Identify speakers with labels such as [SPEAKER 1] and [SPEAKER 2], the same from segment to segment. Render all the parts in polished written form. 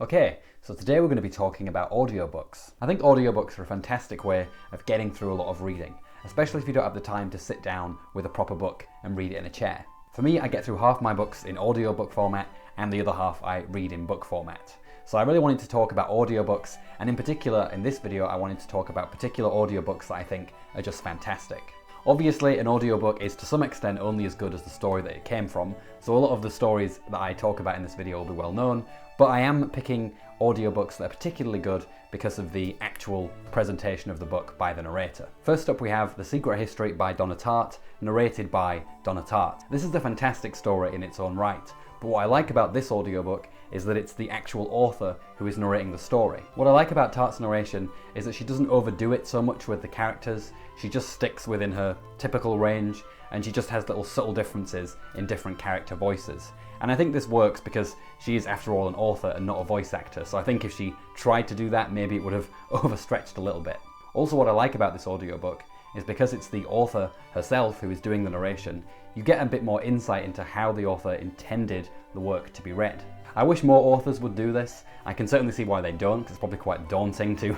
[SPEAKER 1] Okay, so today we're going to be talking about audiobooks. I think audiobooks are a fantastic way of getting through a lot of reading, especially if you don't have the time to sit down with a proper book and read it in a chair. For me, I get through half my books in audiobook format and the other half I read in book format. So I really wanted to talk about audiobooks, and in particular in this video I wanted to talk about particular audiobooks that I think are just fantastic. Obviously, an audiobook is to some extent only as good as the story that it came from, so a lot of the stories that I talk about in this video will be well known, but I am picking audiobooks that are particularly good because of the actual presentation of the book by the narrator. First up we have The Secret History by Donna Tartt, narrated by Donna Tartt. This is a fantastic story in its own right, but what I like about this audiobook is that it's the actual author who is narrating the story. What I like about Tartt's narration is that she doesn't overdo it so much with the characters, she just sticks within her typical range, and she just has little subtle differences in different character voices. And I think this works because she is, after all, an author and not a voice actor, so I think if she tried to do that, maybe it would have overstretched a little bit. Also, what I like about this audiobook is because it's the author herself who is doing the narration, you get a bit more insight into how the author intended the work to be read. I wish more authors would do this. I can certainly see why they don't, because it's probably quite daunting to,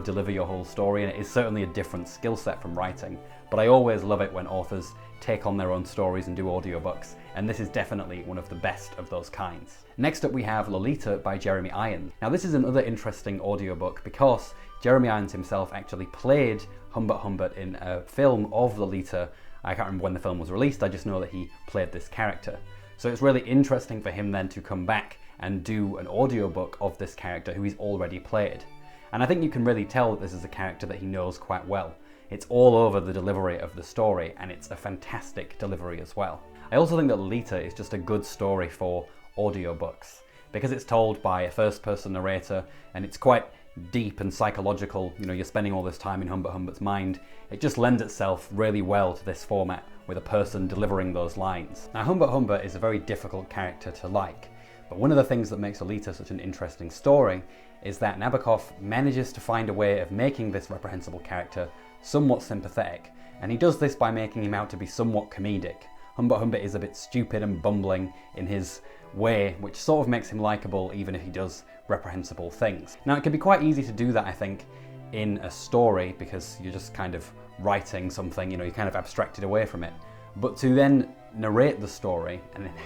[SPEAKER 1] deliver your whole story, and it is certainly a different skill set from writing. But I always love it when authors take on their own stories and do audiobooks, and this is definitely one of the best of those kinds. Next up we have Lolita by Jeremy Irons. Now this is another interesting audiobook because Jeremy Irons himself actually played Humbert Humbert in a film of Lolita. I can't remember when the film was released, I just know that he played this character. So it's really interesting for him then to come back and do an audiobook of this character who he's already played. And I think you can really tell that this is a character that he knows quite well. It's all over the delivery of the story, and it's a fantastic delivery as well. I also think that Lolita is just a good story for audiobooks because it's told by a first-person narrator and it's quite deep and psychological. You're spending all this time in Humbert Humbert's mind. It just lends itself really well to this format with a person delivering those lines. Now, Humbert Humbert is a very difficult character to like, but one of the things that makes Lolita such an interesting story is that Nabokov manages to find a way of making this reprehensible character somewhat sympathetic, and he does this by making him out to be somewhat comedic. Humbert Humbert is a bit stupid and bumbling in his way, which sort of makes him likeable even if he does reprehensible things. Now, it can be quite easy to do that, I think, in a story because you're just kind of writing something, you're kind of abstracted away from it. But to then narrate the story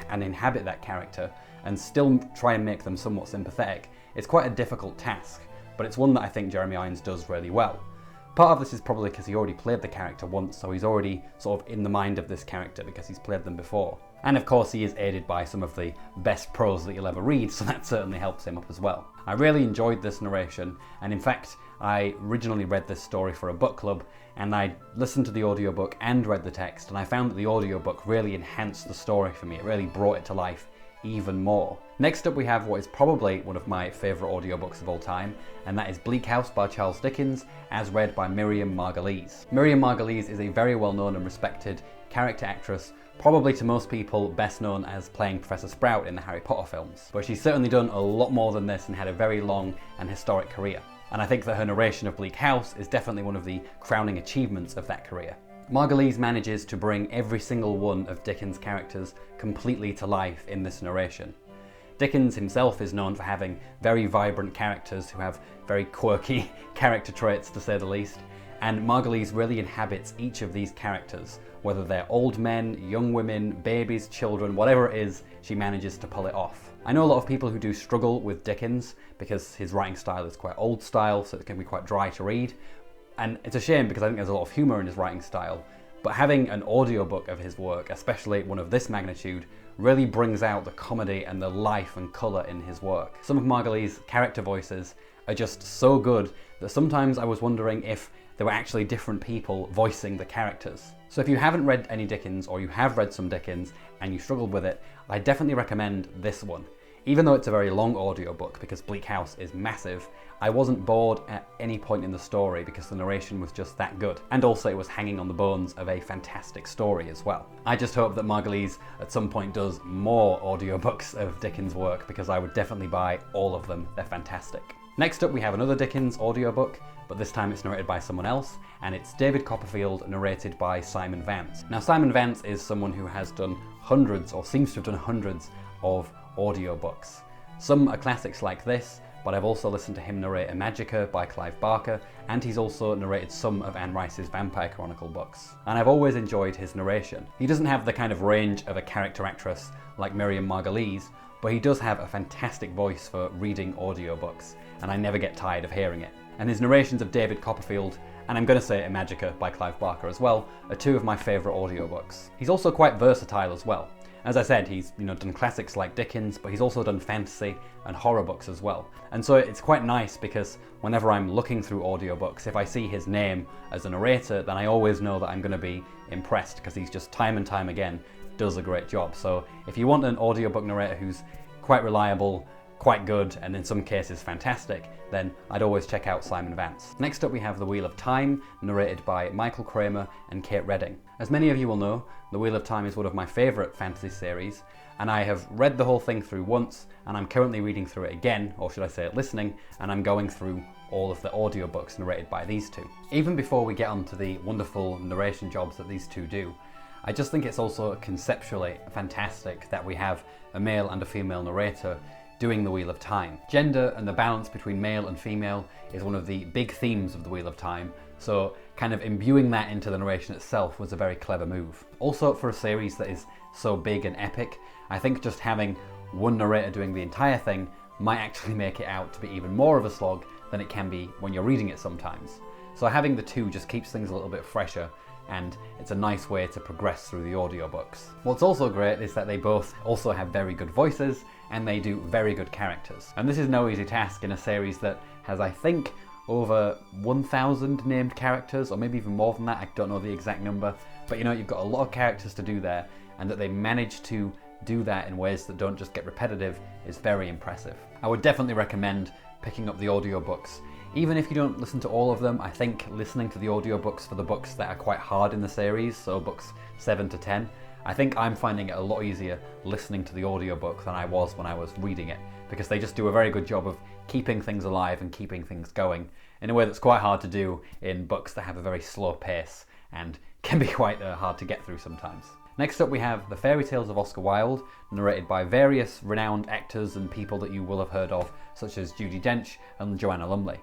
[SPEAKER 1] and inhabit that character and still try and make them somewhat sympathetic, it's quite a difficult task, but it's one that I think Jeremy Irons does really well. Part of this is probably because he already played the character once, so he's already sort of in the mind of this character because he's played them before. And of course he is aided by some of the best prose that you'll ever read, so that certainly helps him up as well. I really enjoyed this narration, and in fact I originally read this story for a book club, and I listened to the audiobook and read the text, and I found that the audiobook really enhanced the story for me. It really brought it to life even more. Next up we have what is probably one of my favourite audiobooks of all time, and that is Bleak House by Charles Dickens, as read by Miriam Margolyes. Miriam Margolyes is a very well known and respected character actress, probably to most people best known as playing Professor Sprout in the Harry Potter films, but she's certainly done a lot more than this and had a very long and historic career. And I think that her narration of Bleak House is definitely one of the crowning achievements of that career. Margolyes manages to bring every single one of Dickens' characters completely to life in this narration. Dickens himself is known for having very vibrant characters who have very quirky character traits, to say the least, and Margolyes really inhabits each of these characters, whether they're old men, young women, babies, children, whatever it is, she manages to pull it off. I know a lot of people who do struggle with Dickens because his writing style is quite old style, so it can be quite dry to read. And it's a shame because I think there's a lot of humour in his writing style, but having an audiobook of his work, especially one of this magnitude, really brings out the comedy and the life and colour in his work. Some of Margolyes' character voices are just so good that sometimes I was wondering if there were actually different people voicing the characters. So if you haven't read any Dickens, or you have read some Dickens and you struggled with it, I definitely recommend this one. Even though it's a very long audiobook because Bleak House is massive, I wasn't bored at any point in the story because the narration was just that good. And also it was hanging on the bones of a fantastic story as well. I just hope that Margolyes at some point does more audiobooks of Dickens' work because I would definitely buy all of them. They're fantastic. Next up we have another Dickens audiobook, but this time it's narrated by someone else, and it's David Copperfield narrated by Simon Vance. Now Simon Vance is someone who has done hundreds, or seems to have done hundreds, of audiobooks. Some are classics like this, but I've also listened to him narrate Imagica by Clive Barker, and he's also narrated some of Anne Rice's Vampire Chronicle books. And I've always enjoyed his narration. He doesn't have the kind of range of a character actress like Miriam Margolyes, but he does have a fantastic voice for reading audiobooks, and I never get tired of hearing it. And his narrations of David Copperfield, and I'm going to say Imagica by Clive Barker as well, are two of my favourite audiobooks. He's also quite versatile as well. As I said, he's done classics like Dickens, but he's also done fantasy and horror books as well. And so it's quite nice because whenever I'm looking through audiobooks, if I see his name as a narrator, then I always know that I'm going to be impressed because he's just time and time again does a great job. So if you want an audiobook narrator who's quite reliable, quite good, and in some cases fantastic, then I'd always check out Simon Vance. Next up we have The Wheel of Time, narrated by Michael Kramer and Kate Redding. As many of you will know, The Wheel of Time is one of my favourite fantasy series, and I have read the whole thing through once, and I'm currently reading through it again, or should I say listening, and I'm going through all of the audiobooks narrated by these two. Even before we get on to the wonderful narration jobs that these two do, I just think it's also conceptually fantastic that we have a male and a female narrator doing The Wheel of Time. Gender and the balance between male and female is one of the big themes of The Wheel of Time, so kind of imbuing that into the narration itself was a very clever move. Also, for a series that is so big and epic, I think just having one narrator doing the entire thing might actually make it out to be even more of a slog than it can be when you're reading it sometimes. So having the two just keeps things a little bit fresher, and it's a nice way to progress through the audiobooks. What's also great is that they both also have very good voices, and they do very good characters. And this is no easy task in a series that has, I think, over 1,000 named characters, or maybe even more than that, I don't know the exact number. But you've got a lot of characters to do there, and that they manage to do that in ways that don't just get repetitive is very impressive. I would definitely recommend picking up the audiobooks. Even if you don't listen to all of them, I think listening to the audiobooks for the books that are quite hard in the series, so books 7 to 10, I think I'm finding it a lot easier listening to the audiobook than I was when I was reading it, because they just do a very good job of keeping things alive and keeping things going in a way that's quite hard to do in books that have a very slow pace and can be quite hard to get through sometimes. Next up we have The Fairy Tales of Oscar Wilde, narrated by various renowned actors and people that you will have heard of, such as Judi Dench and Joanna Lumley.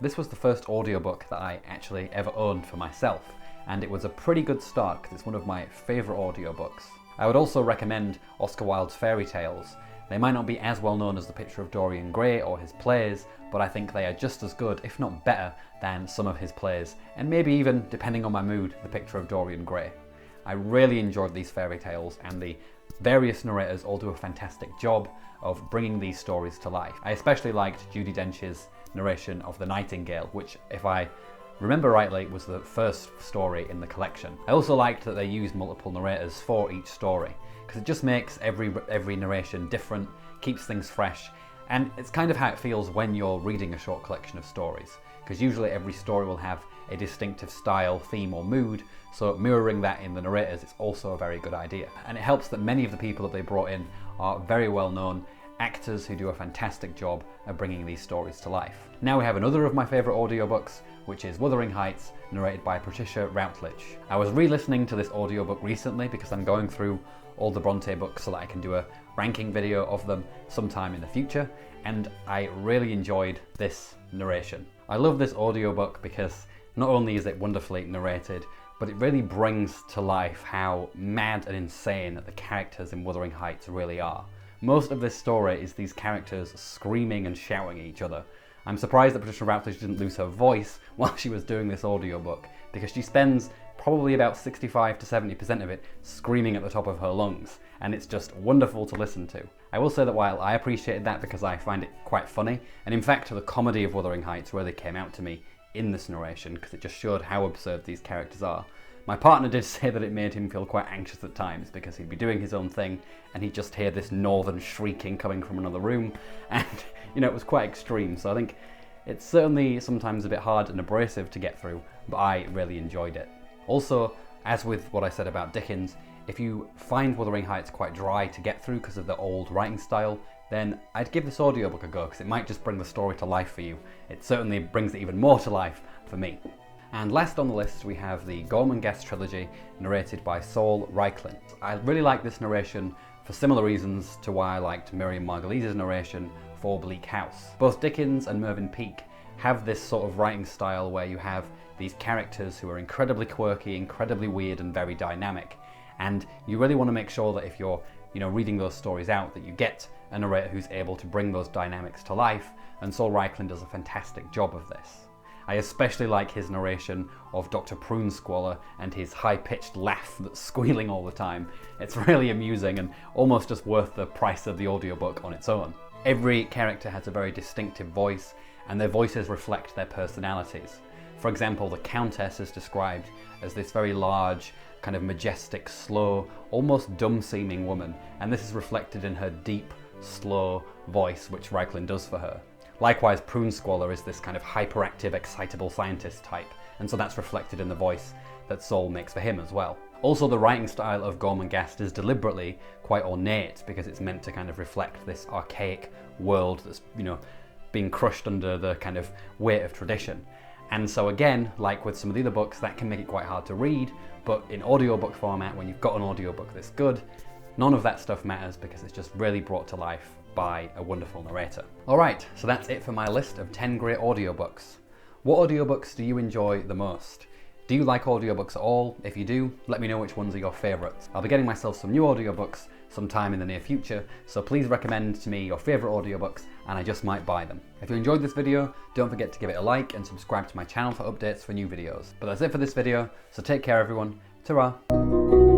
[SPEAKER 1] This was the first audiobook that I actually ever owned for myself, and it was a pretty good start because it's one of my favourite audiobooks. I would also recommend Oscar Wilde's fairy tales. They might not be as well known as The Picture of Dorian Gray or his plays, but I think they are just as good, if not better, than some of his plays, and maybe even, depending on my mood, The Picture of Dorian Gray. I really enjoyed these fairy tales, and the various narrators all do a fantastic job of bringing these stories to life. I especially liked Judi Dench's narration of The Nightingale, which, if I remember rightly, was the first story in the collection. I also liked that they used multiple narrators for each story, because it just makes every narration different, keeps things fresh, and it's kind of how it feels when you're reading a short collection of stories, because usually every story will have a distinctive style, theme or mood, so mirroring that in the narrators is also a very good idea. And it helps that many of the people that they brought in are very well known actors who do a fantastic job of bringing these stories to life. Now we have another of my favourite audiobooks, which is Wuthering Heights, narrated by Patricia Routledge. I was re-listening to this audiobook recently because I'm going through all the Bronte books so that I can do a ranking video of them sometime in the future, and I really enjoyed this narration. I love this audiobook because not only is it wonderfully narrated, but it really brings to life how mad and insane the characters in Wuthering Heights really are. Most of this story is these characters screaming and shouting at each other. I'm surprised that Patricia Routledge didn't lose her voice while she was doing this audiobook, because she spends probably about 65 to 70% of it screaming at the top of her lungs, and it's just wonderful to listen to. I will say that while I appreciated that because I find it quite funny, and in fact the comedy of Wuthering Heights really came out to me in this narration because it just showed how absurd these characters are. My partner did say that it made him feel quite anxious at times because he'd be doing his own thing and he'd just hear this northern shrieking coming from another room, and it was quite extreme. So I think it's certainly sometimes a bit hard and abrasive to get through, but I really enjoyed it. Also, as with what I said about Dickens, if you find Wuthering Heights quite dry to get through because of the old writing style, then I'd give this audiobook a go because it might just bring the story to life for you. It certainly brings it even more to life for me. And last on the list we have the Gormenghast trilogy, narrated by Saul Reichland. I really like this narration for similar reasons to why I liked Miriam Margolyes's narration for Bleak House. Both Dickens and Mervyn Peake have this sort of writing style where you have these characters who are incredibly quirky, incredibly weird, and very dynamic. And you really want to make sure that if you're, reading those stories out, that you get a narrator who's able to bring those dynamics to life, and Saul Reichland does a fantastic job of this. I especially like his narration of Dr. Prunesqualler and his high-pitched laugh that's squealing all the time. It's really amusing and almost just worth the price of the audiobook on its own. Every character has a very distinctive voice, and their voices reflect their personalities. For example, the Countess is described as this very large, kind of majestic, slow, almost dumb-seeming woman, and this is reflected in her deep, slow voice, which Reichland does for her. Likewise, Prunesqualler is this kind of hyperactive, excitable scientist type, and so that's reflected in the voice that Saul makes for him as well. Also, the writing style of Gormenghast is deliberately quite ornate because it's meant to kind of reflect this archaic world that's, being crushed under the kind of weight of tradition. And so again, like with some of the other books, that can make it quite hard to read, but in audiobook format, when you've got an audiobook that's good, none of that stuff matters because it's just really brought to life by a wonderful narrator. Alright, so that's it for my list of 10 great audiobooks. What audiobooks do you enjoy the most? Do you like audiobooks at all? If you do, let me know which ones are your favourites. I'll be getting myself some new audiobooks sometime in the near future, so please recommend to me your favourite audiobooks and I just might buy them. If you enjoyed this video, don't forget to give it a like and subscribe to my channel for updates for new videos. But that's it for this video, so take care everyone. Ta-ra!